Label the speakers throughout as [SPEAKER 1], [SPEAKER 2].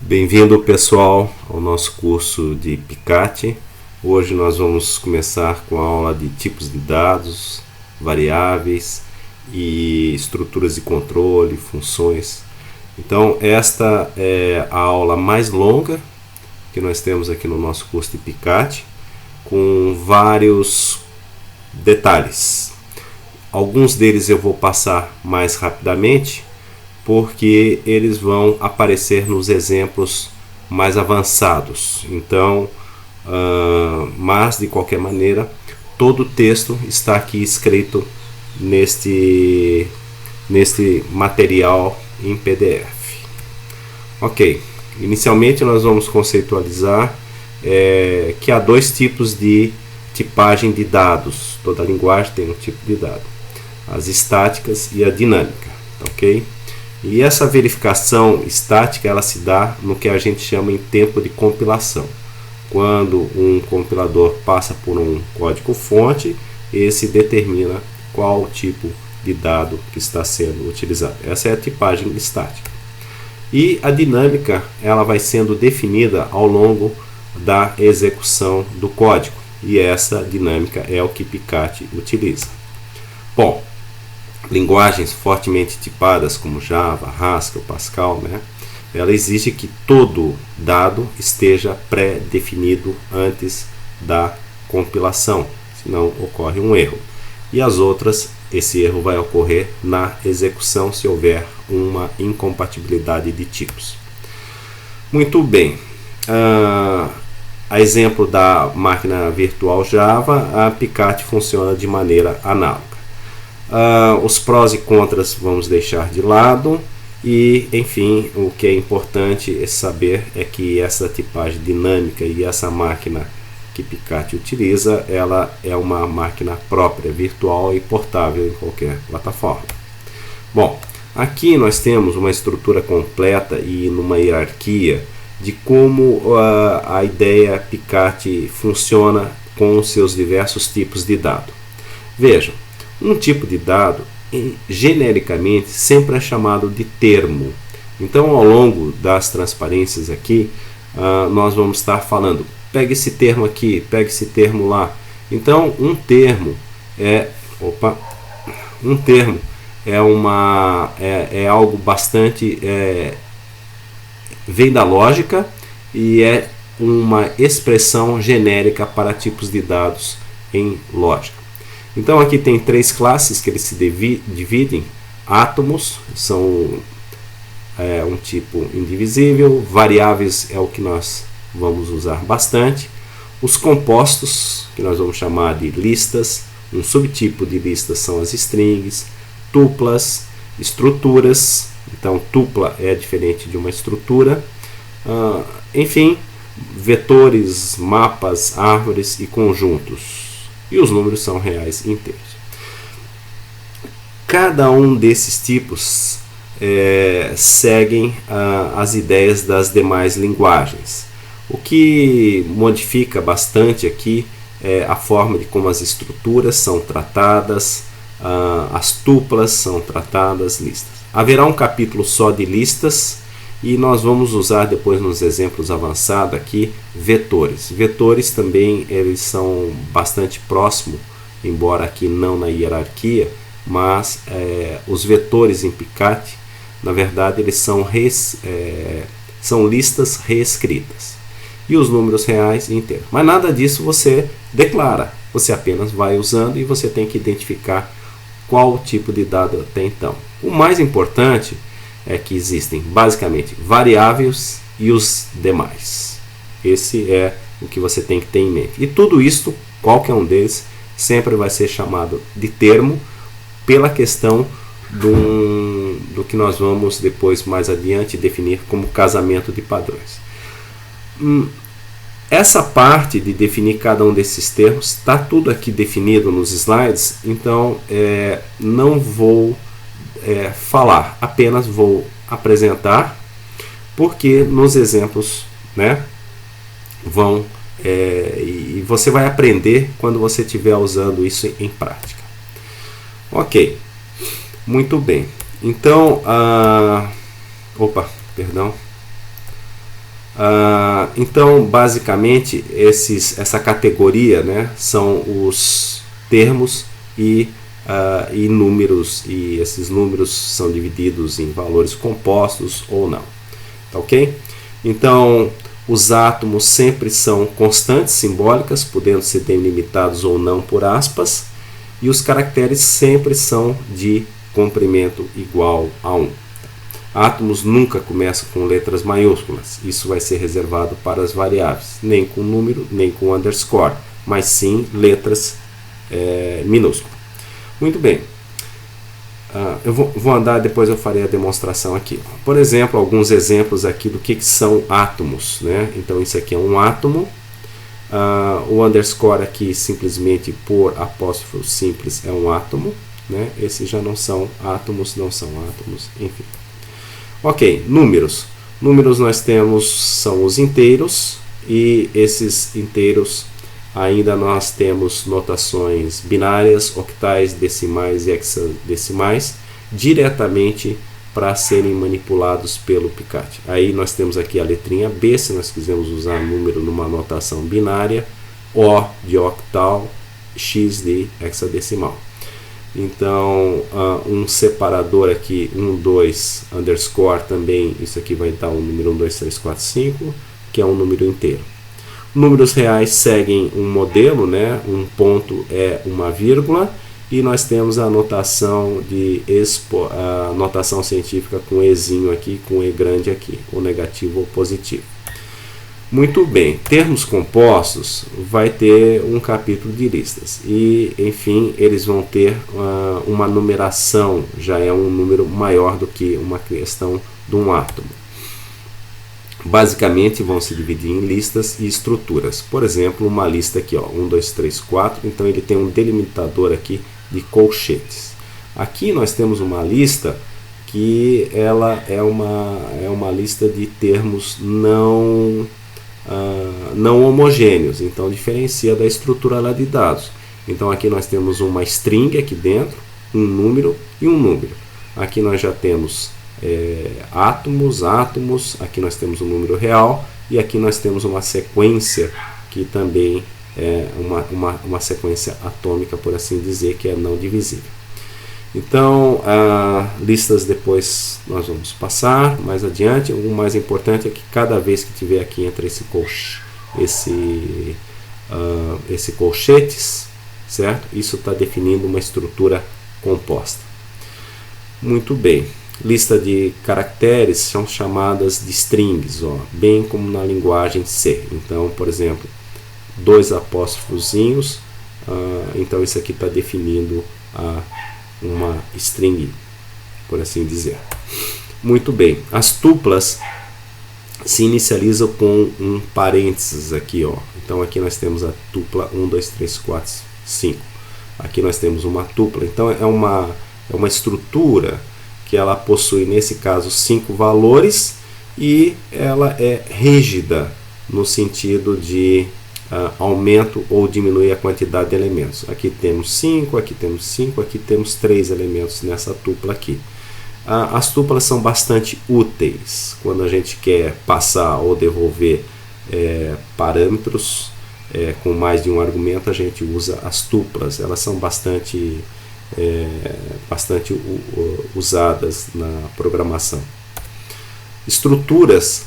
[SPEAKER 1] Bem-vindo, pessoal, ao nosso curso de Picate. Hoje nós vamos começar com a aula de tipos de dados, variáveis e estruturas de controle, funções. Então, esta é a aula mais longa que nós temos aqui no nosso curso de Picate, com vários detalhes. Alguns deles eu vou passar mais rapidamente, porque eles vão aparecer nos exemplos mais avançados. Então, mas de qualquer maneira, todo o texto está aqui escrito neste material em PDF. Ok, inicialmente nós vamos conceitualizar que há dois tipos de tipagem de dados. Toda linguagem tem um tipo de dado: as estáticas e a dinâmica, ok? E essa verificação estática ela se dá no que a gente chama em tempo de compilação. Quando um compilador passa por um código-fonte, esse determina qual tipo de dado que está sendo utilizado. Essa é a tipagem estática. E a dinâmica ela vai sendo definida ao longo da execução do código. E essa dinâmica é o que Picate utiliza. Bom, linguagens fortemente tipadas como Java, Haskell, Pascal, ela exige que todo dado esteja pré-definido antes da compilação, senão ocorre um erro. E as outras, esse erro vai ocorrer na execução se houver uma incompatibilidade de tipos. Muito bem. A exemplo da máquina virtual Java, a Picate funciona de maneira análoga. Os prós e contras vamos deixar de lado e, enfim, o que é importante saber é que essa tipagem dinâmica e essa máquina que Picate utiliza, ela é uma máquina própria, virtual e portável em qualquer plataforma. Bom, aqui nós temos uma estrutura completa e numa hierarquia de como a ideia Picate funciona com os seus diversos tipos de dado. Vejam, um tipo de dado, genericamente, sempre é chamado de termo. Então, ao longo das transparências aqui, nós vamos estar falando, pega esse termo aqui, pega esse termo lá. Então, um termo é algo bastante... vem da lógica e é uma expressão genérica para tipos de dados em lógica. Então aqui tem três classes que eles se dividem. Átomos são um tipo indivisível, variáveis é o que nós vamos usar bastante, os compostos, que nós vamos chamar de listas, um subtipo de listas são as strings, tuplas, estruturas, então tupla é diferente de uma estrutura, enfim, vetores, mapas, árvores e conjuntos. E os números são reais inteiros. Cada um desses tipos seguem as ideias das demais linguagens. O que modifica bastante aqui é a forma de como as estruturas são tratadas, as tuplas são tratadas, listas. Haverá um capítulo só de listas e nós vamos usar depois nos exemplos avançados aqui vetores. Vetores também eles são bastante próximos, embora aqui não na hierarquia, mas os vetores em Picate, na verdade, eles são listas reescritas. E os números reais inteiros. Mas nada disso você declara, você apenas vai usando e você tem que identificar qual tipo de dado tem então. O mais importante é que existem basicamente variáveis e os demais. Esse é o que você tem que ter em mente. E tudo isso, qualquer um deles, sempre vai ser chamado de termo pela questão do que nós vamos depois, mais adiante, definir como casamento de padrões. Essa parte de definir cada um desses termos, está tudo aqui definido nos slides, então não vou falar, apenas vou apresentar, porque nos exemplos e você vai aprender quando você estiver usando isso em prática. Ok, muito bem. Então, perdão. Então, basicamente, essa categoria, né, são os termos e números, e esses números são divididos em valores compostos ou não. Tá ok? Então, os átomos sempre são constantes simbólicas, podendo ser delimitados ou não por aspas, e os caracteres sempre são de comprimento igual a 1. Átomos nunca começam com letras maiúsculas, isso vai ser reservado para as variáveis, nem com número, nem com underscore, mas sim letras minúsculas. Muito bem, eu vou andar, depois eu farei a demonstração aqui. Por exemplo, alguns exemplos aqui do que são átomos, né? Então isso aqui é um átomo, o underscore aqui simplesmente por apóstrofo simples é um átomo, né? Esses já não são átomos, enfim. Ok, números. Números nós temos, são os inteiros, e esses inteiros ainda nós temos notações binárias, octais, decimais e hexadecimais, diretamente para serem manipulados pelo Picate. Aí nós temos aqui a letrinha B, se nós quisermos usar número numa notação binária, O de octal, X de hexadecimal. Então, um separador aqui, 1, 2, underscore também, isso aqui vai dar um número 1, 2, 3, 4, 5, que é um número inteiro. Números reais seguem um modelo, né? Um ponto é uma vírgula, e nós temos a notação a notação científica com Ezinho aqui, com E grande aqui, ou negativo ou positivo. Muito bem, termos compostos vai ter um capítulo de listas, e enfim, eles vão ter uma numeração, já é um número maior do que uma questão de um átomo. Basicamente vão se dividir em listas e estruturas. Por exemplo, uma lista aqui, ó, 1, 2, 3, 4, então ele tem um delimitador aqui de colchetes. Aqui nós temos uma lista que ela é uma lista de termos não homogêneos, então diferencia da estrutura lá de dados. Então aqui nós temos uma string aqui dentro, um número e um número. Aqui nós já temos átomos, aqui nós temos um número real, e aqui nós temos uma sequência que também é uma sequência atômica, por assim dizer, que é não divisível. Então, listas depois nós vamos passar mais adiante. O mais importante é que cada vez que tiver aqui entre esse colchetes, certo? Isso está definindo uma estrutura composta. Muito bem. Lista de caracteres são chamadas de strings, ó, bem como na linguagem C. Então, por exemplo, 2 apóstrofozinhos, então isso aqui está definindo uma string, por assim dizer. Muito bem, as tuplas se inicializam com um parênteses aqui, ó. Então aqui nós temos a tupla 1, 2, 3, 4, 5. Aqui nós temos uma tupla, então é uma estrutura que ela possui, nesse caso, 5 valores, e ela é rígida no sentido de aumento ou diminui a quantidade de elementos. Aqui temos 5, aqui temos 5, aqui temos 3 elementos nessa tupla aqui. As tuplas são bastante úteis quando a gente quer passar ou devolver parâmetros com mais de um argumento. A gente usa as tuplas, elas são bastante usadas na programação. Estruturas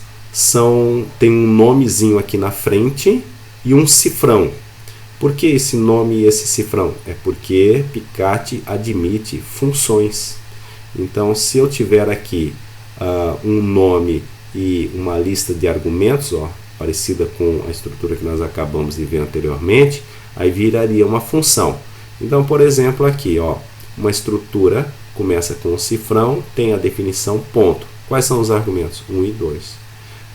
[SPEAKER 1] tem um nomezinho aqui na frente e um cifrão. Por que esse nome e esse cifrão? É porque Picate admite funções. Então, se eu tiver aqui um nome e uma lista de argumentos, ó, parecida com a estrutura que nós acabamos de ver anteriormente, aí viraria uma função. Então, por exemplo, aqui, ó, uma estrutura começa com um cifrão, tem a definição ponto. Quais são os argumentos? 1 e 2.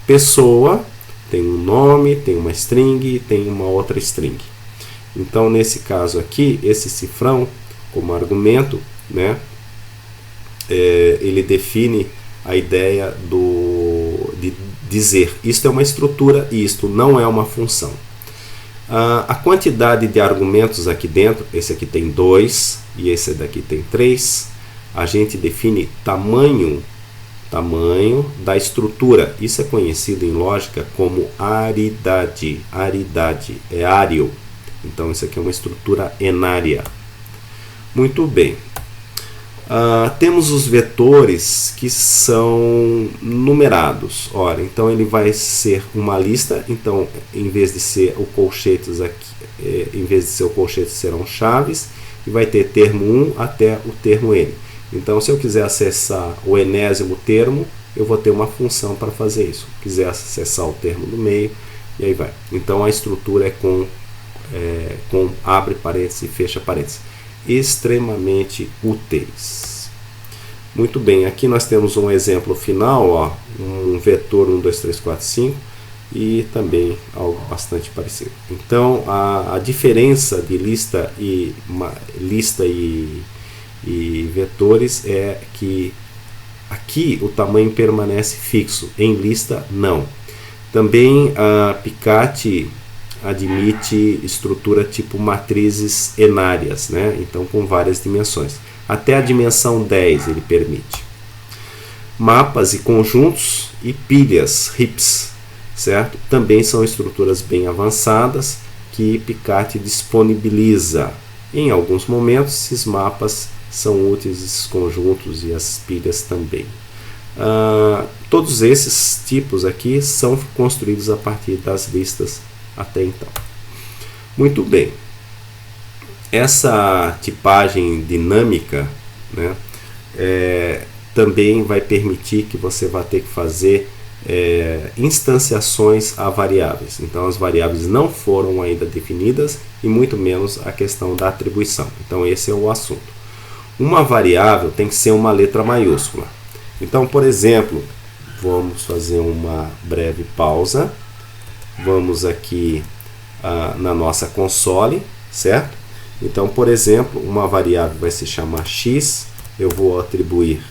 [SPEAKER 1] Pessoa tem um nome, tem uma string, tem uma outra string. Então, nesse caso aqui, esse cifrão, como argumento, né, ele define a ideia de dizer isto é uma estrutura e isto não é uma função. A quantidade de argumentos aqui dentro, esse aqui tem 2 e esse daqui tem 3, a gente define tamanho tamanho da estrutura. Isso é conhecido em lógica como aridade. Aridade é áreo. Então isso aqui é uma estrutura enária. Muito bem. Temos os vetores que são numerados. Ora, então ele vai ser uma lista. Então, em vez de ser o colchetes aqui, em vez de ser o colchete, serão chaves. E vai ter termo 1 até o termo n. Então, se eu quiser acessar o enésimo termo, eu vou ter uma função para fazer isso. Se quiser acessar o termo do meio, e aí vai. Então, a estrutura é com abre parênteses e fecha parênteses. Extremamente úteis. Muito bem, aqui nós temos um exemplo final, ó, um vetor 1, 2, 3, 4, 5 e também algo bastante parecido. Então a diferença de lista e vetores é que aqui o tamanho permanece fixo, em lista não. Também a Picate admite estrutura tipo matrizes enárias, né? Então com várias dimensões. Até a dimensão 10 ele permite. Mapas e conjuntos e pilhas, heaps, certo? Também são estruturas bem avançadas que Picate disponibiliza. Em alguns momentos esses mapas são úteis, esses conjuntos e as pilhas também. Todos esses tipos aqui são construídos a partir das listas até então. Muito bem. Essa tipagem dinâmica, né, também vai permitir que você vá ter que fazer instanciações a variáveis. Então as variáveis não foram ainda definidas e muito menos a questão da atribuição. Então esse é o assunto. Uma variável tem que ser uma letra maiúscula. Então, por exemplo, vamos fazer uma breve pausa. Vamos aqui na nossa console, certo? Então, por exemplo, uma variável vai se chamar x, eu vou atribuir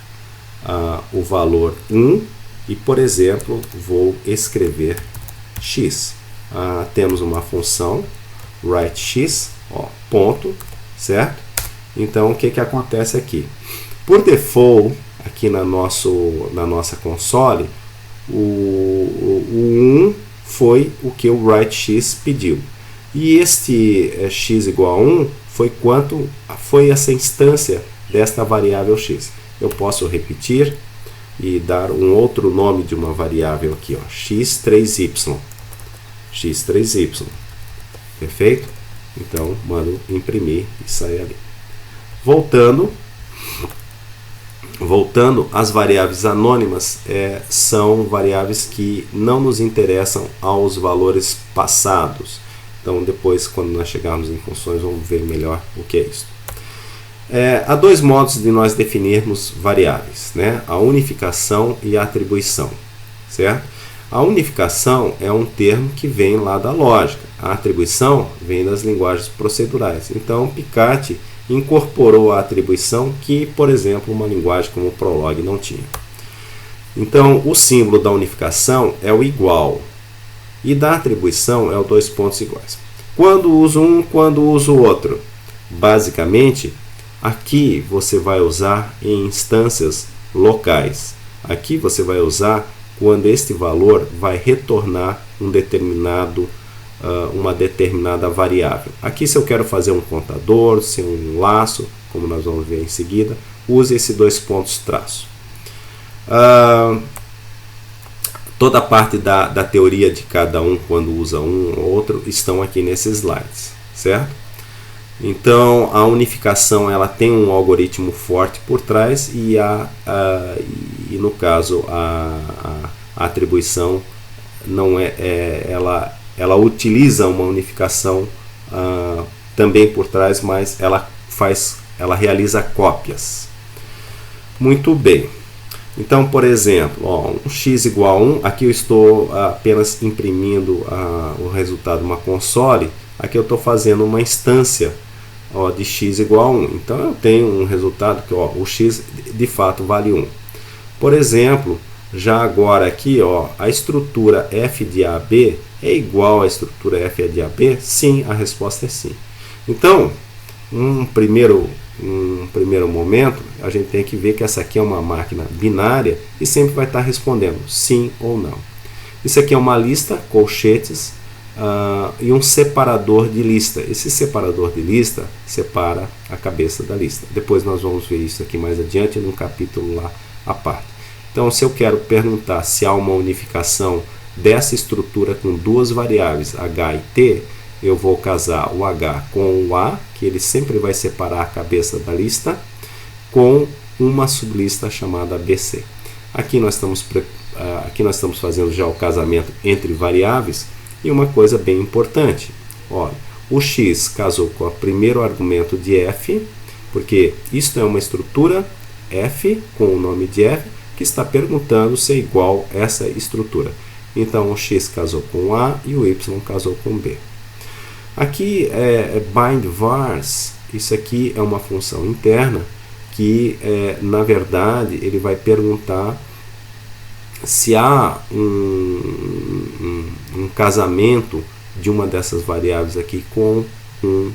[SPEAKER 1] o valor 1 e, por exemplo, vou escrever x. Temos uma função writeX, ponto, certo? Então, o que acontece aqui? Por default, aqui na nossa console, o 1 foi o que o writeX pediu. E este x igual a 1 foi quanto foi essa instância desta variável x. Eu posso repetir e dar um outro nome de uma variável aqui, ó, x3y. x3y. Perfeito? Então, mando imprimir e sair ali. Voltando, as variáveis anônimas são variáveis que não nos interessam aos valores passados. Então, depois, quando nós chegarmos em funções, vamos ver melhor o que é isso. Há dois modos de nós definirmos variáveis, né? A unificação e a atribuição, certo? A unificação é um termo que vem lá da lógica. A atribuição vem das linguagens procedurais. Então, Picate incorporou a atribuição que, por exemplo, uma linguagem como o Prolog não tinha. Então, o símbolo da unificação é o igual e da atribuição é o dois pontos iguais. Quando uso um, quando uso o outro? Basicamente, aqui você vai usar em instâncias locais. Aqui você vai usar quando este valor vai retornar uma determinada variável. Aqui, se eu quero fazer um contador, se um laço, como nós vamos ver em seguida, use esses dois pontos traço. Toda a parte da teoria de cada um, quando usa um ou outro, estão aqui nesses slides, certo? Então, a unificação ela tem um algoritmo forte por trás e no caso a atribuição não ela utiliza uma unificação também por trás, mas ela realiza cópias. Muito bem. Então, por exemplo, um x igual a 1, aqui eu estou apenas imprimindo o resultado de uma console. Aqui eu estou fazendo uma instância de x igual a 1. Então, eu tenho um resultado que o x de fato vale 1. Por exemplo, já agora aqui, a estrutura f de AB é igual à estrutura f de AB? Sim, a resposta é sim. Então, um primeiro um primeiro momento, a gente tem que ver que essa aqui é uma máquina binária e sempre vai estar respondendo sim ou não. Isso aqui é uma lista, colchetes, e um separador de lista. Esse separador de lista separa a cabeça da lista. Depois nós vamos ver isso aqui mais adiante num capítulo lá à parte. Então, se eu quero perguntar se há uma unificação dessa estrutura com duas variáveis, H e T, eu vou casar o H com o A, que ele sempre vai separar a cabeça da lista, com uma sublista chamada BC. Aqui nós estamos fazendo já o casamento entre variáveis, e uma coisa bem importante, olha, o x casou com o primeiro argumento de f, porque isto é uma estrutura f com o nome de f, que está perguntando se é igual a essa estrutura. Então o x casou com A e o y casou com B. Aqui é bind vars, isso aqui é uma função interna que, na verdade, ele vai perguntar se há um casamento de uma dessas variáveis aqui com um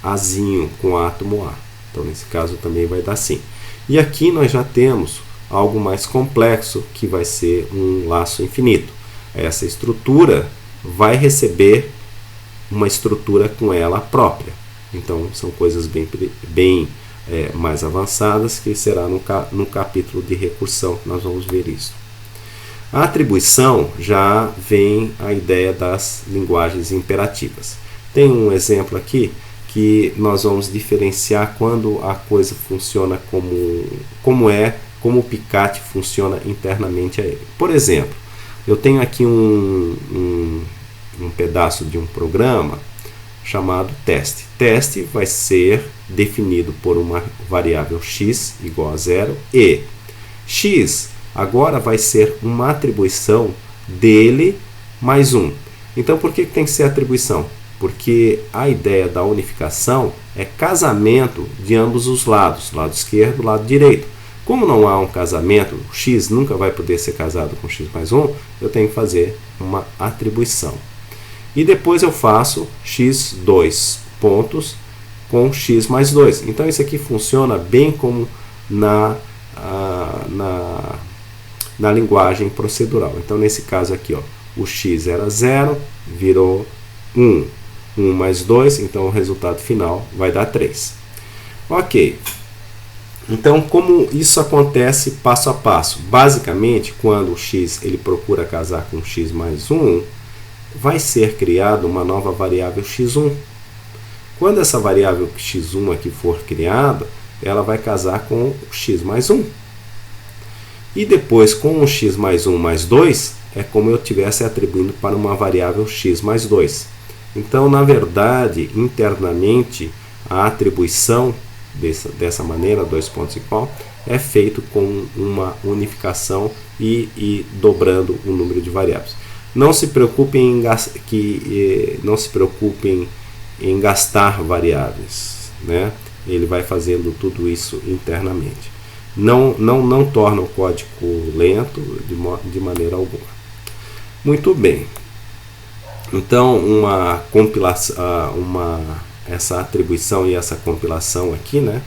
[SPEAKER 1] azinho, com átomo A. Então, nesse caso, também vai dar sim. E aqui nós já temos algo mais complexo, que vai ser um laço infinito. Essa estrutura vai receber uma estrutura com ela própria. Então, são coisas bem mais avançadas, que será no capítulo de recursão que nós vamos ver isso. A atribuição já vem a ideia das linguagens imperativas. Tem um exemplo aqui que nós vamos diferenciar quando a coisa funciona como o Picate funciona internamente a ele. Por exemplo, eu tenho aqui um pedaço de um programa chamado teste. Teste vai ser definido por uma variável x igual a 0 e x agora vai ser uma atribuição dele mais 1. Então, por que tem que ser atribuição? Porque a ideia da unificação é casamento de ambos os lados, lado esquerdo e lado direito. Como não há um casamento, x nunca vai poder ser casado com x mais 1, eu tenho que fazer uma atribuição. E depois eu faço x2 pontos com x mais 2. Então isso aqui funciona bem como na linguagem procedural. Então nesse caso aqui, ó, o x era 0, virou 1. 1 mais 2, então o resultado final vai dar 3. Ok. Então, como isso acontece passo a passo? Basicamente, quando o x ele procura casar com x mais 1, vai ser criada uma nova variável x1. Quando essa variável x1 aqui for criada, ela vai casar com o x mais 1. E depois, com o x mais 1 mais 2, é como eu estivesse atribuindo para uma variável x mais 2. Então, na verdade, internamente, a atribuição dessa maneira, 2 pontos igual, é feito com uma unificação e dobrando o número de variáveis. Não se preocupem em gastar variáveis, né? Ele vai fazendo tudo isso internamente. Não torna o código lento de maneira alguma. Muito bem. Então, essa atribuição e essa compilação aqui, né,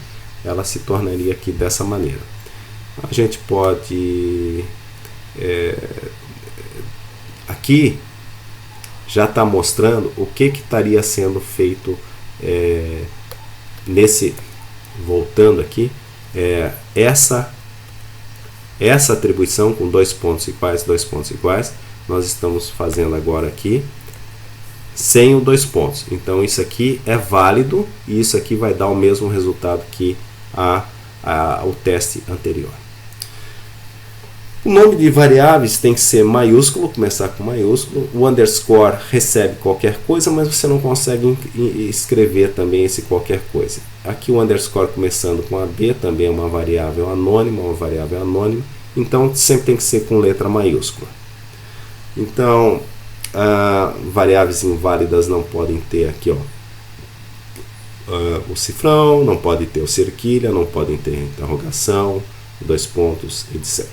[SPEAKER 1] ela se tornaria aqui dessa maneira. A gente pode aqui já está mostrando o que estaria sendo feito voltando aqui, essa atribuição com 2 pontos iguais, nós estamos fazendo agora aqui sem o 2 pontos. Então isso aqui é válido e isso aqui vai dar o mesmo resultado que o teste anterior. O nome de variáveis tem que ser maiúsculo, começar com maiúsculo. O underscore recebe qualquer coisa, mas você não consegue escrever também esse qualquer coisa. Aqui o underscore começando com AB também é uma variável anônima, então sempre tem que ser com letra maiúscula. Então, variáveis inválidas não podem ter aqui, ó, o cifrão, não pode ter o cerquilha, não podem ter interrogação, 2 pontos, etc.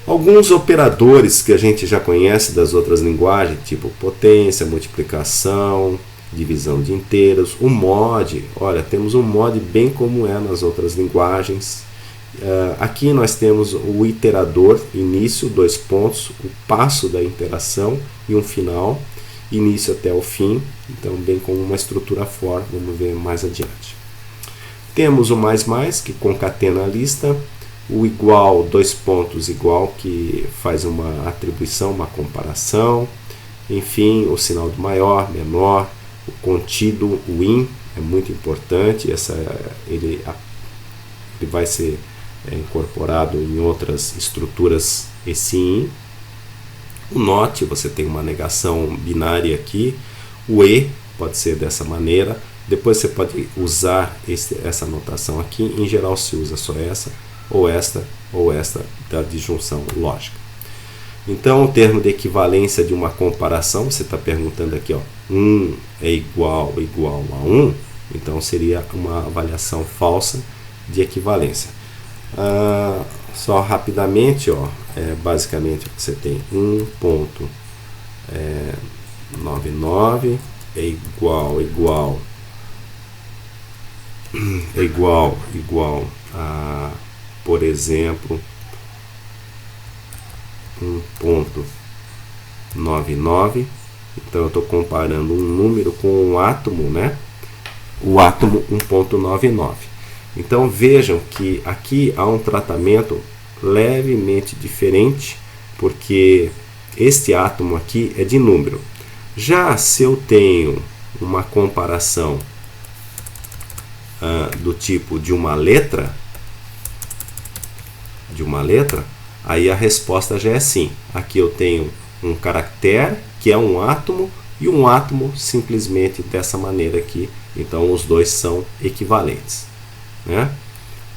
[SPEAKER 1] Alguns operadores que a gente já conhece das outras linguagens, tipo potência, multiplicação, divisão de inteiros, o mod, olha, temos um mod bem como é nas outras linguagens. Aqui nós temos o iterador, início, 2 pontos, o passo da interação e um final, início até o fim, então bem como uma estrutura for, vamos ver mais adiante. Temos o mais, que concatena a lista, o igual, 2 pontos, igual, que faz uma atribuição, uma comparação, enfim, o sinal do maior, menor, o contido, o in, é muito importante, ele vai ser incorporado em outras estruturas, esse in. O not, você tem uma negação binária aqui, o e pode ser dessa maneira, depois você pode usar essa notação aqui, em geral se usa só essa, ou esta da disjunção lógica. Então, o termo de equivalência de uma comparação, você está perguntando aqui, ó, 1 é igual a 1, então seria uma avaliação falsa de equivalência. Só rapidamente, ó, basicamente você tem 1.99 é igual a, por exemplo, 1.99. Então eu estou comparando um número com um átomo, né? O átomo 1.99. Então vejam que aqui há um tratamento levemente diferente, porque este átomo aqui é de número. Já se eu tenho uma comparação do tipo de uma letra, aí a resposta já é sim. Aqui eu tenho um caractere, que é um átomo, e um átomo simplesmente dessa maneira aqui. Então os dois são equivalentes, né?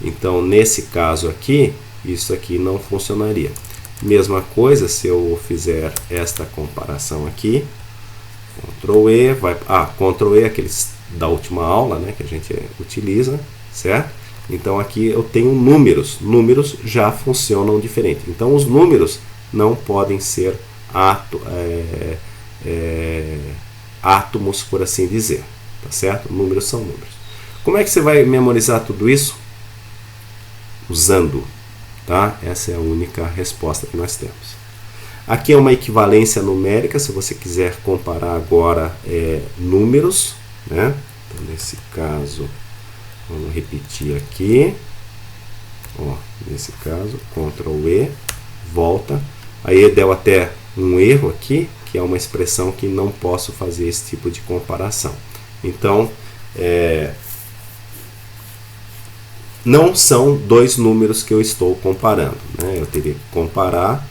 [SPEAKER 1] Então nesse caso aqui, isso aqui não funcionaria. Mesma coisa se eu fizer esta comparação aqui, Ctrl E, Ctrl E, aqueles da última aula, né, que a gente utiliza, certo? Então aqui eu tenho números já funcionam diferente. Então os números não podem ser átomos, por assim dizer, tá certo? Números são números. Como é que você vai memorizar tudo isso? Usando, tá? Essa é a única resposta que nós temos. Aqui é uma equivalência numérica, se você quiser comparar agora números, né? Então, nesse caso, vamos repetir aqui. Ó, nesse caso, Ctrl E, volta. Aí deu até um erro aqui, que é uma expressão que não posso fazer esse tipo de comparação. Então, não são dois números que eu estou comparando, né? Eu teria que comparar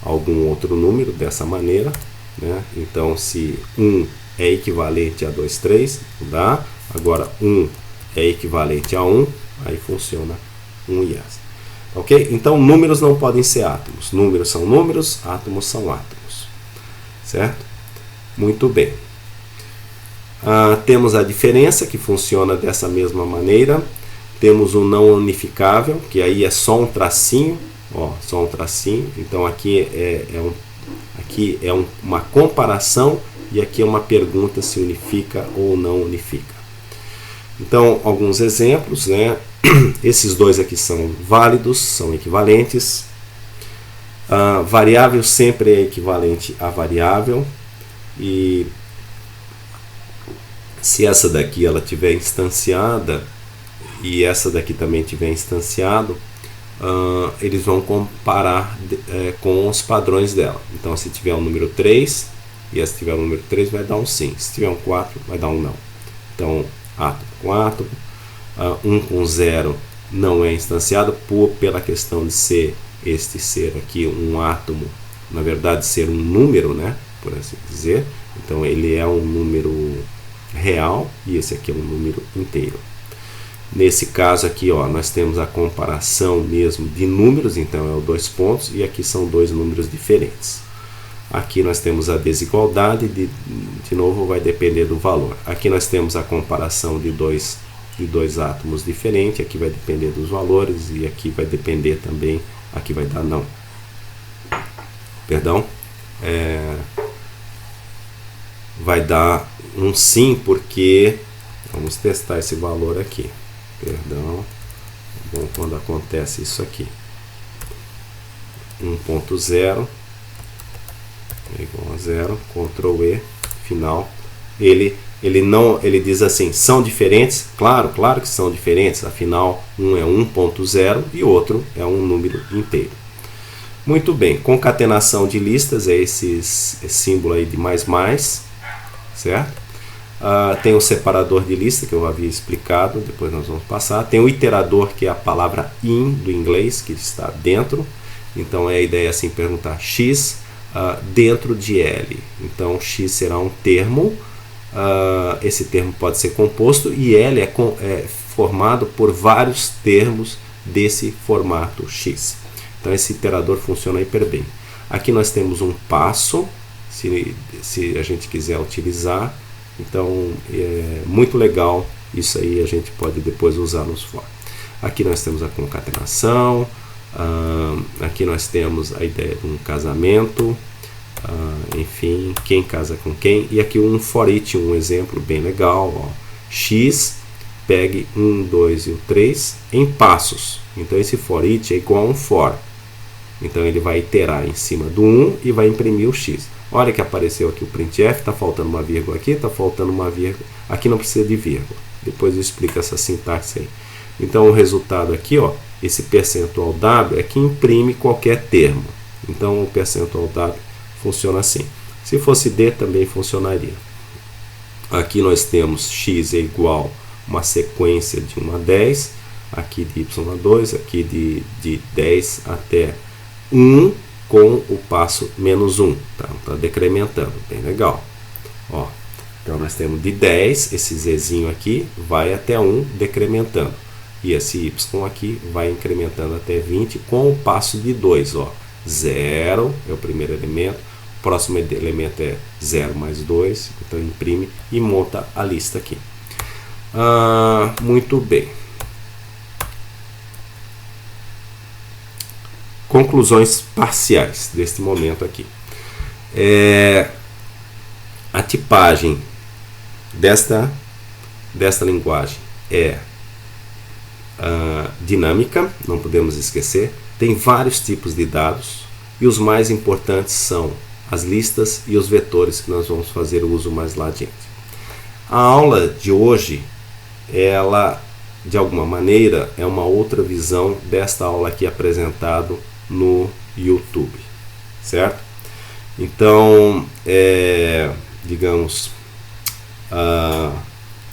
[SPEAKER 1] algum outro número dessa maneira, né? Então, se 1 é equivalente a 2, 3, dá. Agora, 1 é equivalente a 1, aí funciona 1 e essa. Ok? Então, números não podem ser átomos. Números são números, átomos são átomos. Certo? Muito bem. Temos a diferença, que funciona dessa mesma maneira. Temos o não unificável, que aí é só um tracinho. Ó, só um tracinho. Então, aqui uma comparação e aqui é uma pergunta se unifica ou não unifica. Então, alguns exemplos, né? Esses dois aqui são válidos, são equivalentes. Variável sempre é equivalente a variável. E se essa daqui ela tiver instanciada e essa daqui também tiver instanciado, eles vão comparar com os padrões dela. Então, se tiver um número 3 e essa tiver um número 3, vai dar um sim. Se tiver um 4, vai dar um não. Então, átomo com átomo. 1 com 0 não é instanciado pela questão de ser aqui um átomo, na verdade ser um número, né, por assim dizer. Então ele é um número real e esse aqui é um número inteiro. Nesse caso aqui, ó, nós temos a comparação mesmo de números, então é o 2 pontos e aqui são dois números diferentes. Aqui nós temos a desigualdade, de novo vai depender do valor. Aqui nós temos a comparação de dois átomos diferentes, aqui vai depender dos valores e aqui vai depender também, aqui vai dar não. Perdão. vai dar um sim, porque vamos testar esse valor aqui. Perdão, bom, quando acontece isso aqui, 1.0 é igual a 0, Ctrl E, final. Ele diz assim, são diferentes? Claro que são diferentes, afinal um é 1.0 e outro é um número inteiro. Muito bem, concatenação de listas é esse símbolo aí de mais, certo? Tem o separador de lista, que eu havia explicado, depois nós vamos passar. Tem o iterador, que é a palavra in do inglês, que está dentro. Então a ideia é assim, perguntar x dentro de L. Então x será um termo, esse termo pode ser composto, e L é formado por vários termos desse formato x. Então esse iterador funciona hiper bem. Aqui nós temos um passo, se a gente quiser utilizar. Então é muito legal, isso aí a gente pode depois usar nos for. Aqui nós temos a concatenação, aqui nós temos a ideia de um casamento, enfim, quem casa com quem, e aqui um for each, um exemplo bem legal, ó. X, pegue 1, 2 e o 3 em passos. Então esse for each é igual a um for. Então ele vai iterar em cima do 1 e vai imprimir o x. Olha que apareceu aqui o printf, está faltando uma vírgula aqui, está faltando uma vírgula. Aqui não precisa de vírgula. Depois eu explico essa sintaxe aí. Então o resultado aqui, ó, esse percentual W é que imprime qualquer termo. Então o percentual W funciona assim. Se fosse D também funcionaria. Aqui nós temos x é igual a uma sequência de 1 a 10. Aqui de y a 2, aqui de 10 até 1 com o passo menos 1. Tá decrementando, bem legal. Ó, então nós temos de 10, esse zzinho aqui vai até 1 decrementando. E esse y aqui vai incrementando até 20 com o passo de 2. Ó. 0 é o primeiro elemento, o próximo elemento é 0 mais 2, então imprime e monta a lista aqui. Muito bem. Conclusões parciais deste momento aqui. A tipagem desta linguagem é dinâmica, não podemos esquecer. Tem vários tipos de dados e os mais importantes são as listas e os vetores, que nós vamos fazer uso mais lá adiante. A aula de hoje, ela de alguma maneira é uma outra visão desta aula aqui apresentado no YouTube, certo? Então, digamos,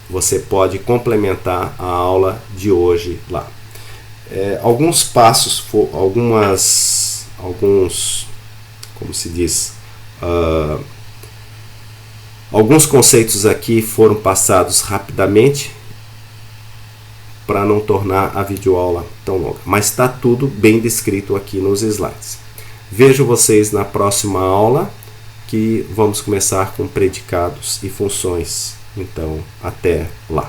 [SPEAKER 1] você pode complementar a aula de hoje lá. Alguns passos, como se diz, alguns conceitos aqui foram passados rapidamente para não tornar a videoaula tão longa, mas está tudo bem descrito aqui nos slides. Vejo vocês na próxima aula, que vamos começar com predicados e funções. Então, até lá.